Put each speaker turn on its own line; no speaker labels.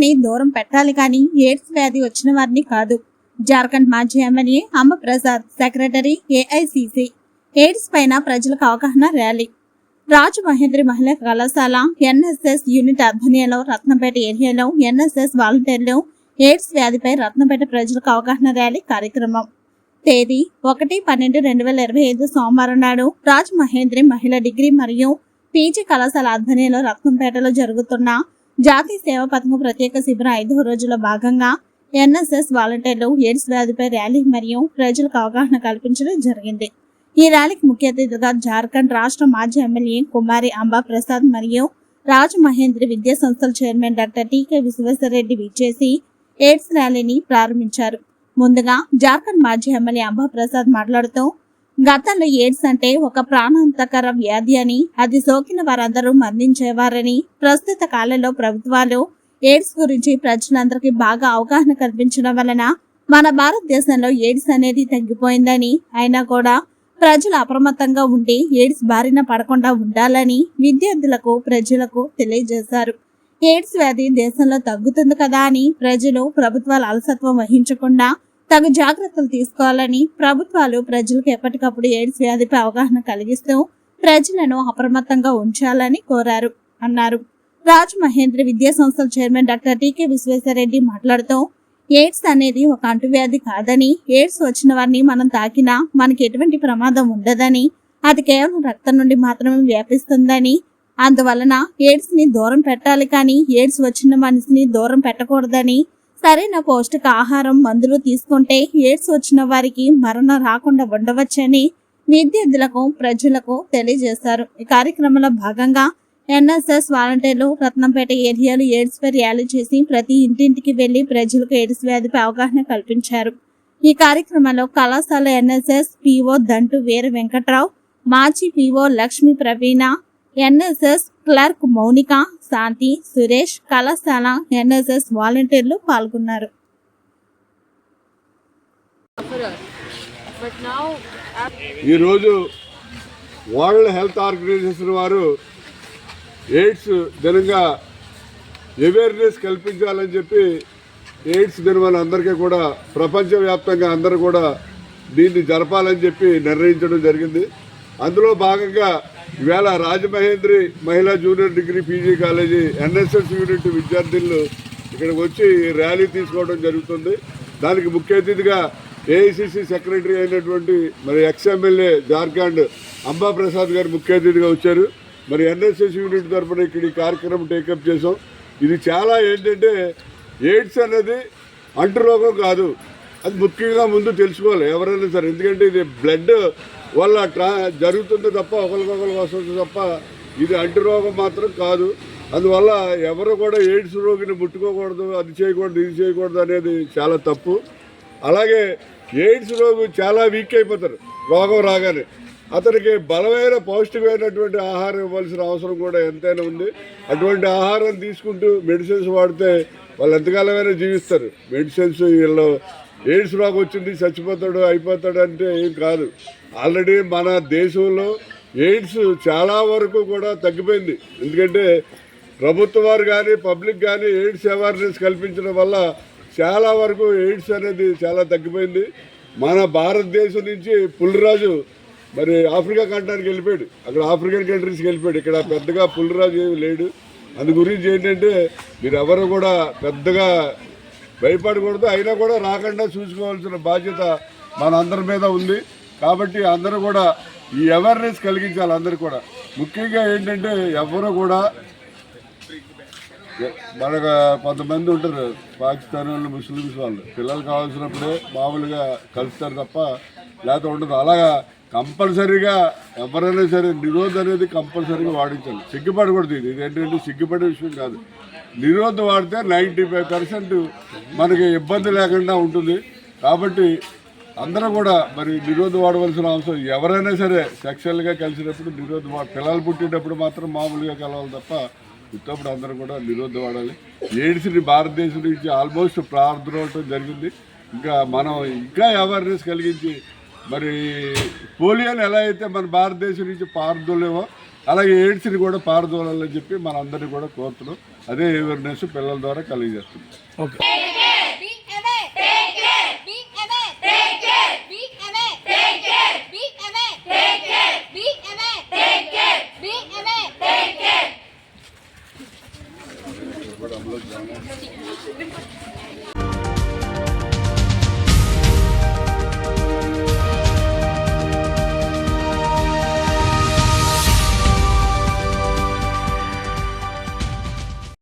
ని దూరం పెట్టాలి కానీ ఎయిడ్స్ వ్యాధి వచ్చిన వారిని కాదు. జార్ఖండ్ మాజీ ఎమ్మెల్యే అంబ ప్రసాద్, సెక్రటరీ ఏఐసిసి. ఎయిడ్స్ పైన ప్రజలకు అవగాహన ర్యాలీ. రాజమహేంద్రి మహిళా కళాశాల ఎన్ఎస్ఎస్ యూనిట్ ఆధ్వర్యంలో రత్నంపేట ఏరియాలో ఎన్ఎస్ఎస్ వాలంటీర్లు ఎయిడ్స్ వ్యాధిపై రత్నంపేట ప్రజలకు అవగాహన ర్యాలీ కార్యక్రమం. తేదీ 1/12/2025 సోమవారం నాడు రాజమహేంద్రి మహిళా డిగ్రీ మరియు పీజీ కళాశాల ఆధ్వర్యంలో రత్నంపేటలో జరుగుతున్న జాతీయ సేవా పథకం ప్రత్యేక శిబిరం 5వ రోజులో భాగంగా ఎన్ఎస్ఎస్ వాలంటీర్లు ఎయిడ్స్ వ్యాధిపై ర్యాలీ మరియు ప్రజలకు అవగాహన కల్పించడం జరిగింది. ఈ ర్యాలీకి ముఖ్య అతిథిగా జార్ఖండ్ రాష్ట్ర మాజీ ఎమ్మెల్యే కుమారి అంబా ప్రసాద్ మరియు రాజమహేంద్రి విద్యా సంస్థల చైర్మన్ డాక్టర్ టీకే విశ్వేశ్వరరెడ్డి విచ్చేసి ఎయిడ్స్ ర్యాలీని ప్రారంభించారు. ముందుగా జార్ఖండ్ మాజీ ఎమ్మెల్యే అంబా ప్రసాద్ మాట్లాడుతూ, గతంలో ఎయిడ్స్ అంటే ఒక ప్రాణాంతకర వ్యాధి అని, అది సోకిన వారందరూ మరణించేవారని, ప్రస్తుత కాలంలో ప్రభుత్వాలు ఎయిడ్స్ గురించి ప్రజలందరికీ బాగా అవగాహన కల్పించడం వలన మన భారతదేశంలో ఎయిడ్స్ అనేది తగ్గిపోయిందని, అయినా కూడా ప్రజలు అప్రమత్తంగా ఉండి ఎయిడ్స్ బారిన పడకుండా ఉండాలని విద్యార్థులకు, ప్రజలకు తెలియజేశారు. ఎయిడ్స్ వ్యాధి దేశంలో తగ్గుతుంది కదా అని ప్రజలు, ప్రభుత్వాలు అలసత్వం వహించకుండా తగు జాగ్రత్తలు తీసుకోవాలని, ప్రభుత్వాలు ప్రజలకు ఎప్పటికప్పుడు ఎయిడ్స్ వ్యాధిపై అవగాహన కలిగిస్తూ ప్రజలను అప్రమత్తంగా ఉంచాలని కోరారు అన్నారు. రాజమహేంద్రి విద్యా సంస్థల చైర్మన్ డాక్టర్ టీకే విశ్వేశ్వరరెడ్డి మాట్లాడుతూ, ఎయిడ్స్ అనేది ఒక అంటువ్యాధి కాదని, ఎయిడ్స్ వచ్చిన వారిని మనం తాకినా మనకి ఎటువంటి ప్రమాదం ఉండదని, అది కేవలం రక్తం నుండి మాత్రమే వ్యాపిస్తుందని, అందువలన ఎయిడ్స్ ని దూరం పెట్టాలి కానీ ఎయిడ్స్ వచ్చిన మనిషిని దూరం పెట్టకూడదని, సరైన పౌష్టిక ఆహారం, మందులు తీసుకుంటే ఎయిడ్స్ వచ్చిన వారికి మరణం రాకుండా ఉండవచ్చని విద్యార్థులకు, ప్రజలకు తెలియజేశారు. ఈ కార్యక్రమంలో భాగంగా ఎన్ఎస్ఎస్ వాలంటీర్లు రత్నంపేట ఏరియాలో ఎయిడ్స్ పై ర్యాలీ చేసి ప్రతి ఇంటింటికి వెళ్లి ప్రజలకు ఎయిడ్స్ వ్యాధిపై అవగాహన కల్పించారు. ఈ కార్యక్రమంలో కళాశాల ఎన్ఎస్ఎస్ పిఓ దంటు వీర వెంకట్రావు, మాజీ పిఓ లక్ష్మీ ప్రవీణ, ఎన్ఎస్ఎస్ క్లర్క్ మౌనిక, శాంతి, సురేష్, కళాశాల ఎన్ఎస్ఎస్ వాలంటీర్లు పాల్గొన్నారు.
ఈరోజు వరల్డ్ హెల్త్ ఆర్గనైజేషన్ వారు ఎయిడ్స్ దినంగా అవేర్నెస్ కల్పించాలని చెప్పి ఎయిడ్స్ దినం అందరికీ కూడా ప్రపంచవ్యాప్తంగా అందరూ కూడా దీన్ని జరపాలని చెప్పి నిర్ణయించడం జరిగింది. అందులో భాగంగా ఈవేళ రాజమహేంద్రి మహిళా junior degree PG college NSS unit విద్యార్థులు ఇక్కడికి వచ్చి ర్యాలీ తీసుకోవడం జరుగుతుంది. దానికి ముఖ్య అతిథిగా ఏఐసిసి సెక్రటరీ అయినటువంటి మరి ఎక్స్ఎమ్మెల్యే జార్ఖండ్ అంబా ప్రసాద్ గారు ముఖ్య అతిథిగా వచ్చారు. మరి ఎన్ఎస్ఎస్ యూనిట్ తరఫున ఇక్కడ ఈ కార్యక్రమం టేకప్ చేసాం. ఇది చాలా ఏంటంటే ఎయిడ్స్ అనేది అంటురోగం కాదు, అది ముఖ్యంగా ముందు తెలుసుకోవాలి ఎవరైనా సరే. ఎందుకంటే ఇది బ్లడ్ వల్ల జరుగుతుంది తప్ప ఒకరికొకరికి వస్తుంది తప్ప ఇది అంటురోగం మాత్రం కాదు. అందువల్ల ఎవరు కూడా ఎయిడ్స్ రోగిని ముట్టుకోకూడదు, అది చేయకూడదు, ఇది చేయకూడదు అనేది చాలా తప్పు. అలాగే ఎయిడ్స్ రోగి చాలా వీక్ అయిపోతారు రోగం రాగానే. అతనికి బలమైన పౌష్టికమైనటువంటి ఆహారం ఇవ్వాల్సిన అవసరం కూడా ఎంతైనా ఉంది. అటువంటి ఆహారం తీసుకుంటూ మెడిసిన్స్ వాడితే వాళ్ళు ఎంతకాలమైనా జీవిస్తారు. మెడిసిన్స్ వీళ్ళు ఎయిడ్స్ రోగం వచ్చింది చచ్చిపోతాడు అయిపోతాడు అంటే ఏం కాదు. ఆల్రెడీ మన దేశంలో ఎయిడ్స్ చాలా వరకు కూడా తగ్గిపోయింది. ఎందుకంటే ప్రభుత్వ వారు కానీ పబ్లిక్ కానీ ఎయిడ్స్ అవేర్నెస్ కల్పించడం వల్ల చాలా వరకు ఎయిడ్స్ అనేది చాలా తగ్గిపోయింది. మన భారతదేశం నుంచి పులిరాజు మరి ఆఫ్రికా ఖండానికి వెళ్ళిపోయాడు, అక్కడ ఆఫ్రికన్ కంట్రీస్కి వెళ్ళిపోయాడు. ఇక్కడ పెద్దగా పులిరాజు ఏమి లేడు. అందు గురించి ఏంటంటే మీరు ఎవరు కూడా పెద్దగా భయపడకూడదు, అయినా కూడా రాకుండా చూసుకోవాల్సిన బాధ్యత మన అందరి మీద ఉంది. కాబట్టి అందరూ కూడా ఈ అవేర్నెస్ కలిగించాలి. అందరూ కూడా ముఖ్యంగా ఏంటంటే ఎవరు కూడా మనకు కొంతమంది ఉంటారు పాకిస్తాన్ వాళ్ళు, ముస్లిమ్స్ వాళ్ళు, పిల్లలు కావాల్సినప్పుడే మామూలుగా కలుస్తారు తప్ప లేకపోతే ఉండదు. అలాగా కంపల్సరీగా ఎవరైనా సరే నిరోధ్ అనేది కంపల్సరీగా వాడించాలి. సిగ్గుపడకూడదు. ఇది ఏంటంటే సిగ్గుపడే విషయం కాదు. నిరోధ్ వాడితే 95% మనకి ఇబ్బంది లేకుండా ఉంటుంది. కాబట్టి అందరూ కూడా మరి నిరోధ్ వాడవలసిన అవసరం. ఎవరైనా సరే సెక్షువల్గా కలిసినప్పుడు నిరోధ్ పిల్లలు పుట్టినప్పుడు మాత్రం మామూలుగా కలవాలి తప్ప ఉత్తప్పుడు అందరూ కూడా నిరోధ్ వాడాలి. ఎయిడ్స్ని భారతదేశం నుంచి ఆల్మోస్ట్ ప్రారంభం జరిగింది. ఇంకా మనం ఇంకా అవేర్నెస్ కలిగించి మరి పోలియోని ఎలా అయితే మన భారతదేశం నుంచి పారదోలేమో అలాగే ఎయిడ్స్ని కూడా పారదోలాలని చెప్పి మనందరినీ కూడా కోరుతున్నాం. అదే అవేర్నెస్ పిల్లల ద్వారా కలిగజేస్తున్నాం.
ఓకే.